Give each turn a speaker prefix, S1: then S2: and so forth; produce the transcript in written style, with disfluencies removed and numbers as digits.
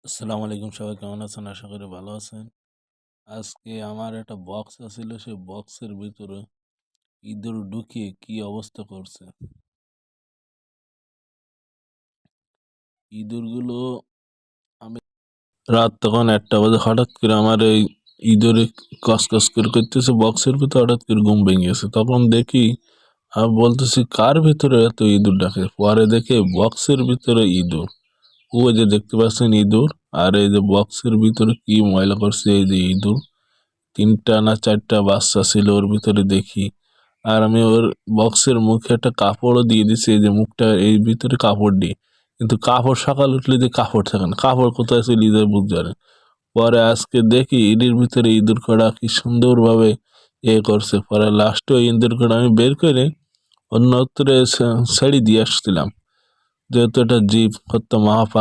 S1: আসসালামু আলাইকুম, সবাই কেমন আছেন? আশা করি ভালো আছেন। আজকে আমার একটা বক্স আছিল, সেই বক্সের ভিতরে ইঁদুর ঢুকিয়ে কি অবস্থা করছে। ইঁদুরগুলো, আমি রাত তখন 1টা বাজে, হঠাৎ করে আমার এই ইঁদুরে কসকস করে করতেছে বক্সের ভিতরে, হঠাৎ করে ঘুম ভেঙে গেছে। তখন দেখি, আমি বলতেছি কার ভিতরে এত ইঁদুর ডাকে, পরে দেখে বক্সের ভিতরে ইঁদুর। ওই যে দেখতে পাচ্ছেন ইঁদুর, আর এই যে বক্সের ভিতরে কি ময়লা করছে, এই যে ইঁদুর 3টা না 4টা বাচ্চা ছিল ওর ভিতরে দেখি। আর আমি ওর বক্সের মুখে একটা কাপড়ও দিয়ে দিছি, এই যে মুখটা এই ভিতরে কাপড় দিই, কিন্তু কাপড় সকাল উঠলে যে কাপড় থাকে না, কাপড় কোথায় চলে যায় বুক জানে। পরে আজকে দেখি ইডির ভিতরে ইঁদুর কড়া কি সুন্দরভাবে করছে। পরে লাস্টে ওই ইঁদুর কড়া আমি বের করে অন্যত্র ছেড়ে দিয়ে আসছিলাম, যেহেতু এটা জীব হত্যা মহাপাপ।